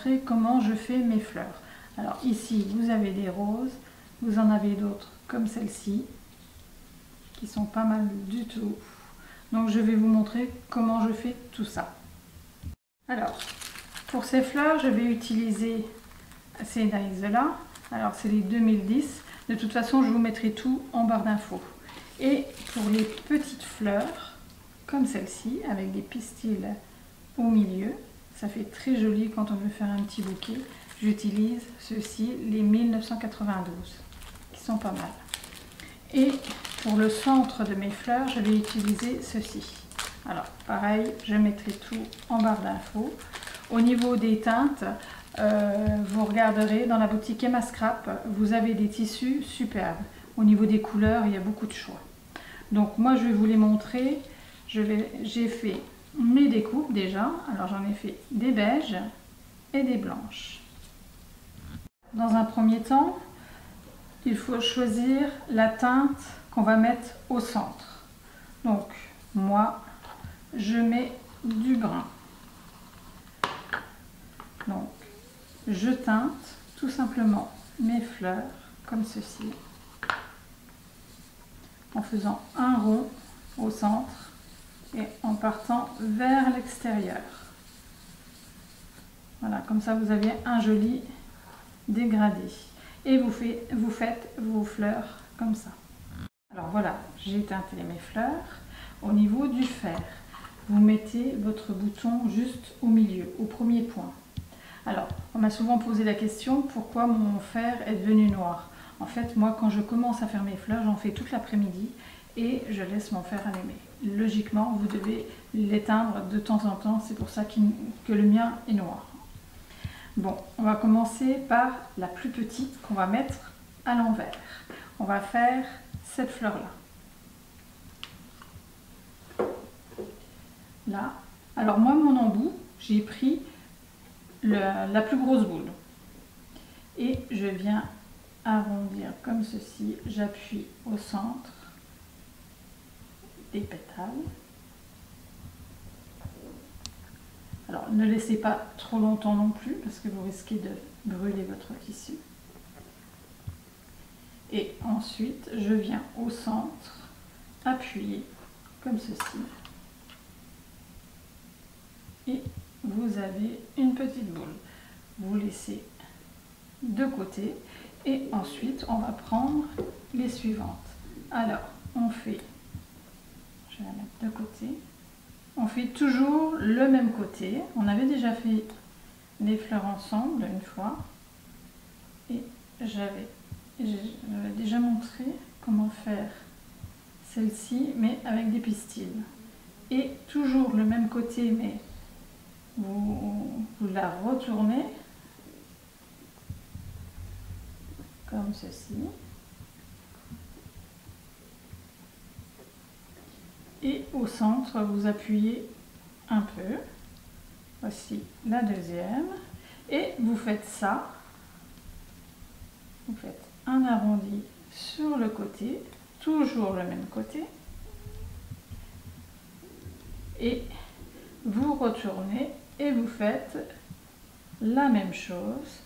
montrer comment je fais mes fleurs. Alors ici, vous avez des roses, vous en avez d'autres comme celle-ci, qui sont pas mal du tout. Donc je vais vous montrer comment je fais tout ça. Alors, pour ces fleurs, je vais utiliser ces dies-là. Alors c'est les 2010. De toute façon, je vous mettrai tout en barre d'infos. Et pour les petites fleurs, comme celle-ci, avec des pistils au milieu, ça fait très joli quand on veut faire un petit bouquet. J'utilise ceux-ci, les 1992, qui sont pas mal. Et pour le centre de mes fleurs, je vais utiliser ceci. Alors pareil, je mettrai tout en barre d'infos. Au niveau des teintes, vous regarderez dans la boutique Emma Scrap, vous avez des tissus superbes. Au niveau des couleurs, il y a beaucoup de choix. Donc moi je vais vous les montrer. J'ai fait mes découpes déjà. Alors j'en ai fait des beiges et des blanches. Dans un premier temps, il faut choisir la teinte qu'on va mettre au centre. Donc moi je mets du brun. Donc je teinte tout simplement mes fleurs comme ceci, en faisant un rond au centre et en partant vers l'extérieur. Voilà, comme ça vous avez un joli dégradé. Et vous faites vos fleurs comme ça. Alors voilà, j'ai teinté mes fleurs. Au niveau du fer, vous mettez votre bouton juste au milieu, au premier point. Alors, on m'a souvent posé la question, pourquoi mon fer est devenu noir? En fait, moi, quand je commence à faire mes fleurs, j'en fais toute l'après-midi et je laisse mon fer allumé. Logiquement, vous devez l'éteindre de temps en temps, c'est pour ça que le mien est noir. Bon, on va commencer par la plus petite qu'on va mettre à l'envers. On va faire cette fleur-là. Là. Alors moi, mon embout, j'ai pris la plus grosse boule. Et je viens arrondir comme ceci. J'appuie au centre des pétales. Alors ne laissez pas trop longtemps non plus parce que vous risquez de brûler votre tissu. Et ensuite je viens au centre appuyer comme ceci. Et vous avez une petite boule. Vous laissez de côté et ensuite on va prendre les suivantes. Alors on fait, je vais la mettre de côté. On fait toujours le même côté. On avait déjà fait les fleurs ensemble une fois. Et j'avais déjà montré comment faire celle-ci, mais avec des pistils. Et toujours le même côté, mais vous la retournez comme ceci. Et au centre, vous appuyez un peu. Voici la deuxième. Et vous faites ça. Vous faites un arrondi sur le côté, toujours le même côté. Et vous retournez et vous faites la même chose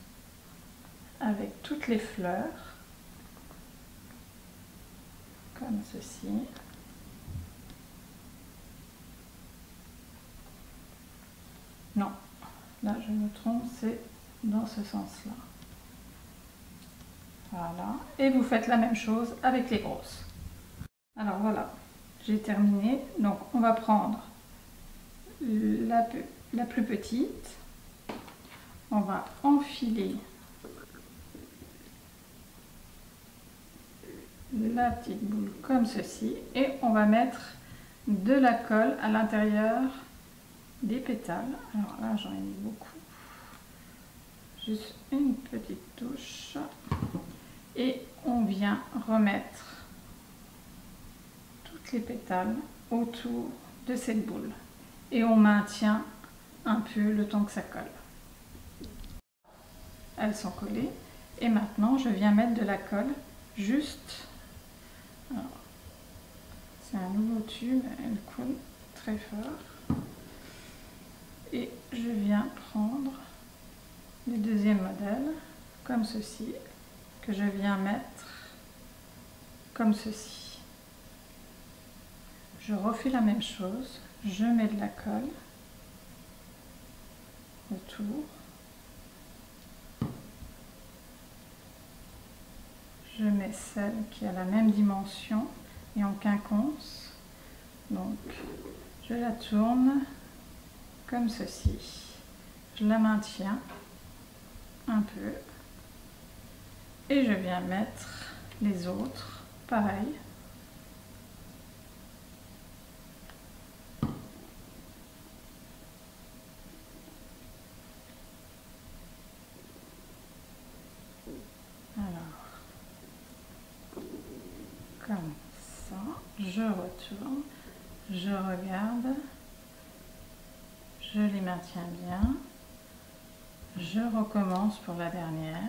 avec toutes les fleurs. Comme ceci. Non, là je me trompe, c'est dans ce sens-là. Voilà, et vous faites la même chose avec les grosses. Alors voilà, j'ai terminé. Donc on va prendre la plus petite. On va enfiler la petite boule comme ceci et on va mettre de la colle à l'intérieur des pétales. Alors là j'en ai mis beaucoup, juste une petite touche et on vient remettre toutes les pétales autour de cette boule et on maintient un peu le temps que ça colle. Elles sont collées et maintenant je viens mettre de la colle juste. C'est un nouveau tube, elle colle très fort. Et je viens prendre le deuxième modèle, comme ceci, que je viens mettre comme ceci. Je refais la même chose, je mets de la colle autour. Je mets celle qui a la même dimension et en quinconce. Donc, je la tourne comme ceci. Je la maintiens un peu. Et je viens mettre les autres, pareil. Comme ça, je retourne, je regarde, je les maintiens bien, je recommence pour la dernière.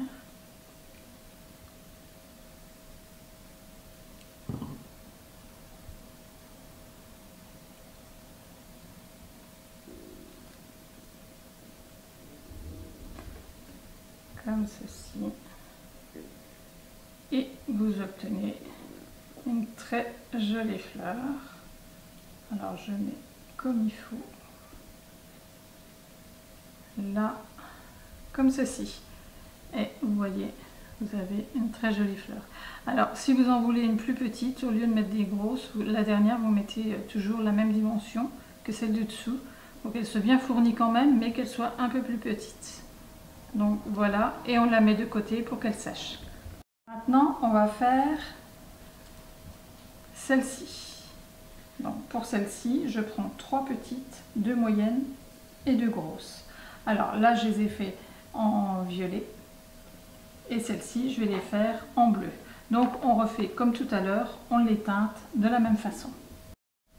Comme ceci. Et vous obtenez une très jolie fleur. Alors je mets comme il faut. Là, comme ceci. Et vous voyez, vous avez une très jolie fleur. Alors si vous en voulez une plus petite, au lieu de mettre des grosses, la dernière vous mettez toujours la même dimension que celle du dessous, pour qu'elle soit bien fournie quand même, mais qu'elle soit un peu plus petite. Donc voilà, et on la met de côté pour qu'elle sèche. Maintenant on va faire celle-ci. Donc pour celle-ci, je prends 3 petites, 2 moyennes et 2 grosses. Alors là, je les ai fait en violet et celle-ci, je vais les faire en bleu. Donc on refait comme tout à l'heure, on les teinte de la même façon.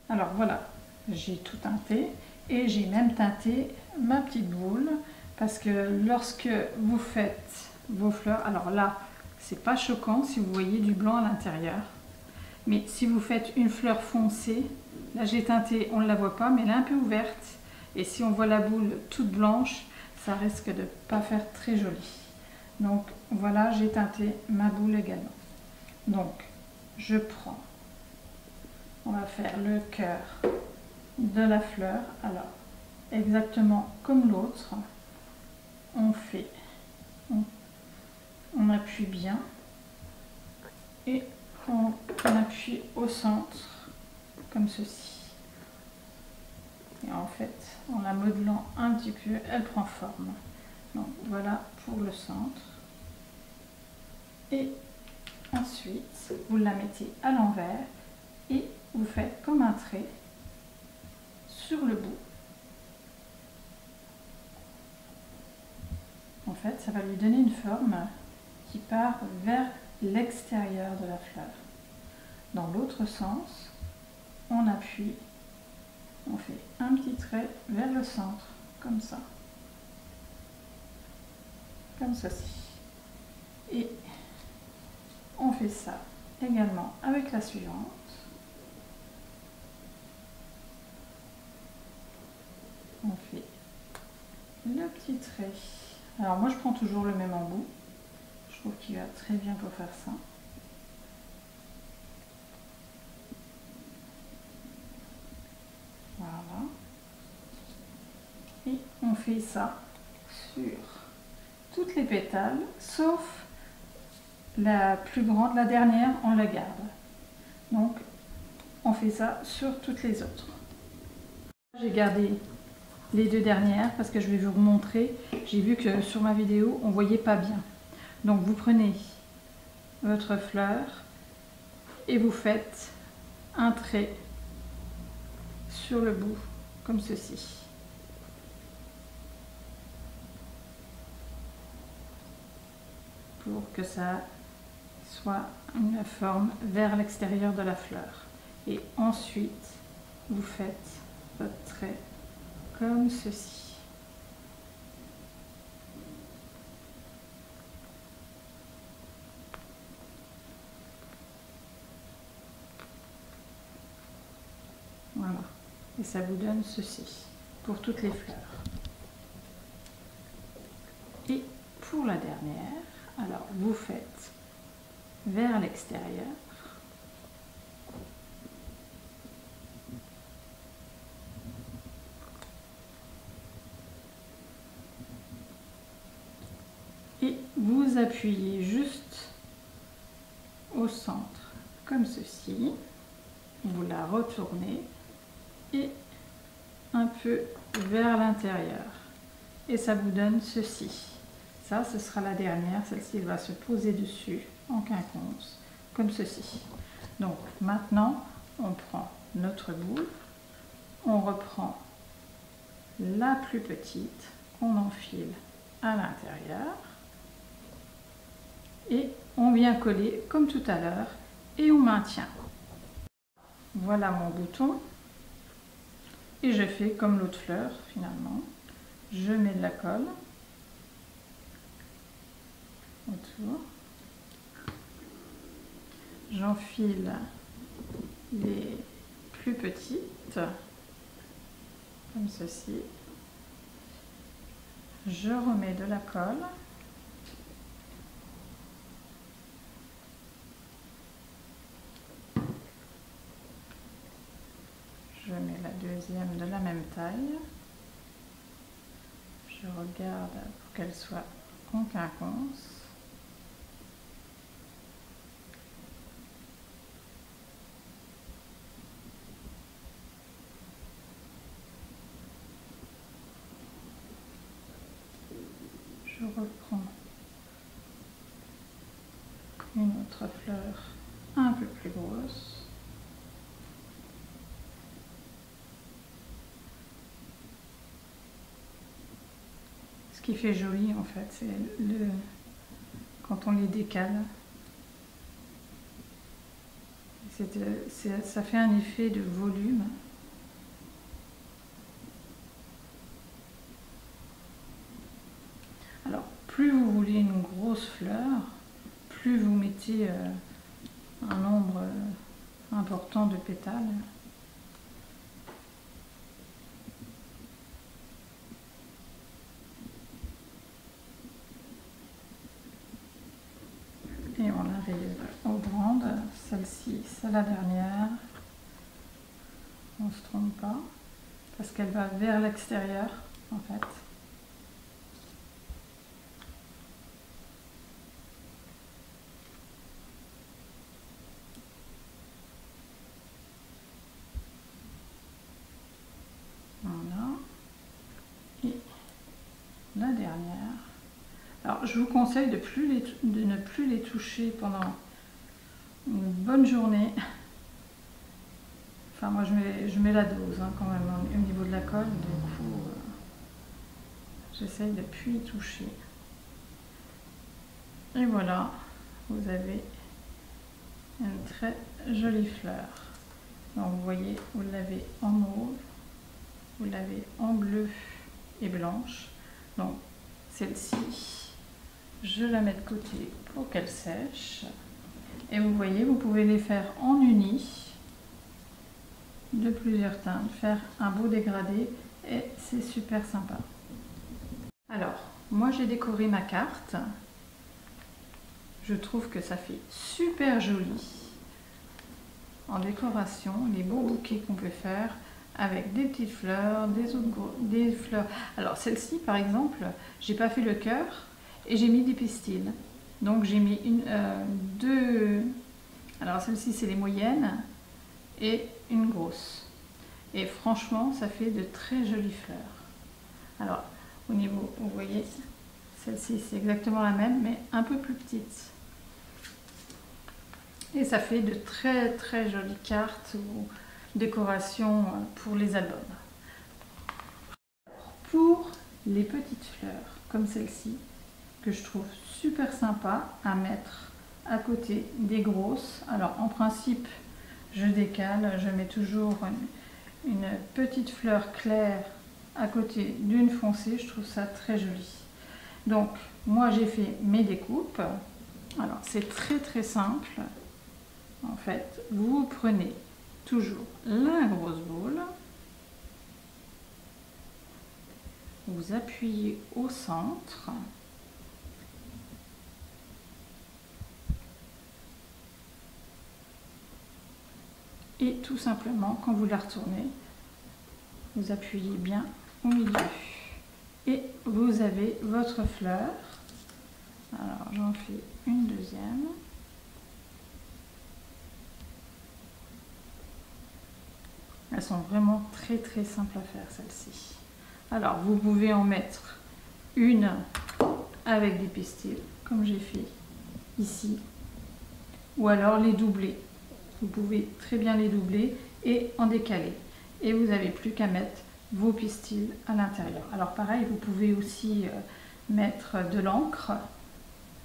Alors voilà, j'ai tout teinté et j'ai même teinté ma petite boule parce que lorsque vous faites vos fleurs, alors là, c'est pas choquant si vous voyez du blanc à l'intérieur. Mais si vous faites une fleur foncée, là j'ai teinté, on ne la voit pas, mais elle est un peu ouverte. Et si on voit la boule toute blanche, ça risque de ne pas faire très joli. Donc voilà, j'ai teinté ma boule également. Donc je prends, on va faire le cœur de la fleur. Alors exactement comme l'autre, on fait, on appuie bien et on appuie au centre comme ceci. Et en fait, en la modelant un petit peu, elle prend forme. Donc voilà pour le centre. Et ensuite, vous la mettez à l'envers et vous faites comme un trait sur le bout. En fait, ça va lui donner une forme qui part vers l'extérieur de la fleur. Dans l'autre sens, on appuie, on fait un petit trait vers le centre, comme ça. Comme ceci. Et on fait ça également avec la suivante. On fait le petit trait. Alors moi je prends toujours le même embout. Je trouve qu'il va très bien pour faire ça. Voilà. Et on fait ça sur toutes les pétales, sauf la plus grande, la dernière, on la garde. Donc on fait ça sur toutes les autres. J'ai gardé les 2 dernières parce que je vais vous remontrer. J'ai vu que sur ma vidéo on voyait pas bien. Donc vous prenez votre fleur et vous faites un trait sur le bout comme ceci. Pour que ça soit une forme vers l'extérieur de la fleur. Et ensuite vous faites votre trait comme ceci. Voilà. Et ça vous donne ceci pour toutes les fleurs. Et pour la dernière, alors vous faites vers l'extérieur. Et vous appuyez juste au centre, comme ceci. Vous la retournez et un peu vers l'intérieur. Et ça vous donne ceci. Ça, ce sera la dernière. Celle-ci, elle va se poser dessus en quinconce, comme ceci. Donc maintenant, on prend notre boule, on reprend la plus petite, on enfile à l'intérieur et on vient coller comme tout à l'heure et on maintient. Voilà mon bouton et je fais comme l'autre fleur finalement. Je mets de la colle autour, j'enfile les plus petites comme ceci, je remets de la colle, je mets la deuxième de la même taille, je regarde pour qu'elle soit en quinconce. Je reprends une autre fleur un peu plus grosse. Ce qui fait joli en fait, c'est quand on les décale. Ça fait un effet de volume. Alors, plus vous voulez une grosse fleur, plus vous mettez un nombre important de pétales. Et on arrive aux grandes. Celle-ci, c'est la dernière. On ne se trompe pas, parce qu'elle va vers l'extérieur, en fait. Voilà. Et la dernière. Alors, je vous conseille de ne plus les toucher pendant une bonne journée. Enfin, moi, je mets la dose quand même au niveau de la colle. Du coup, j'essaye de ne plus y toucher. Et voilà, vous avez une très jolie fleur. Donc, vous voyez, vous l'avez en mauve, vous l'avez en bleu et blanche. Donc, celle-ci, je la mets de côté pour qu'elle sèche. Et vous voyez, vous pouvez les faire en unis de plusieurs teintes, faire un beau dégradé et c'est super sympa. Alors, moi j'ai décoré ma carte. Je trouve que ça fait super joli en décoration, les beaux bouquets qu'on peut faire avec des petites fleurs, des fleurs. Alors celle-ci par exemple, j'ai pas fait le cœur et j'ai mis des pistils. Donc j'ai mis deux. Alors celle-ci c'est les moyennes et une grosse. Et franchement, ça fait de très jolies fleurs. Alors au niveau, vous voyez, celle-ci c'est exactement la même, mais un peu plus petite. Et ça fait de très très jolies cartes ou décorations pour les albums. Pour les petites fleurs comme celle-ci, que je trouve super sympa à mettre à côté des grosses. Alors en principe, je décale, je mets toujours une petite fleur claire à côté d'une foncée, je trouve ça très joli. Donc moi j'ai fait mes découpes. Alors c'est très très simple. En fait, vous prenez toujours la grosse boule, vous appuyez au centre Et tout simplement, quand vous la retournez, vous appuyez bien au milieu. Et vous avez votre fleur. Alors j'en fais une deuxième. Elles sont vraiment très simples à faire, celles-ci. Alors vous pouvez en mettre une avec des pistils, comme j'ai fait ici, ou alors les doubler. Vous pouvez très bien les doubler et en décaler. Et vous n'avez plus qu'à mettre vos pistils à l'intérieur. Alors pareil, vous pouvez aussi mettre de l'encre,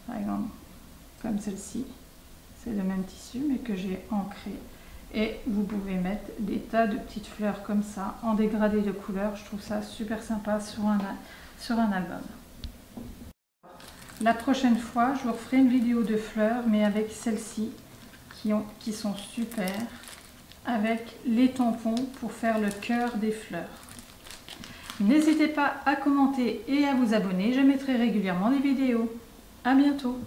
par exemple comme celle-ci. C'est le même tissu mais que j'ai ancré. Et vous pouvez mettre des tas de petites fleurs comme ça, en dégradé de couleurs. Je trouve ça super sympa sur un album. La prochaine fois, je vous referai une vidéo de fleurs, mais avec celles-ci qui sont super, avec les tampons pour faire le cœur des fleurs. N'hésitez pas à commenter et à vous abonner, je mettrai régulièrement des vidéos. À bientôt!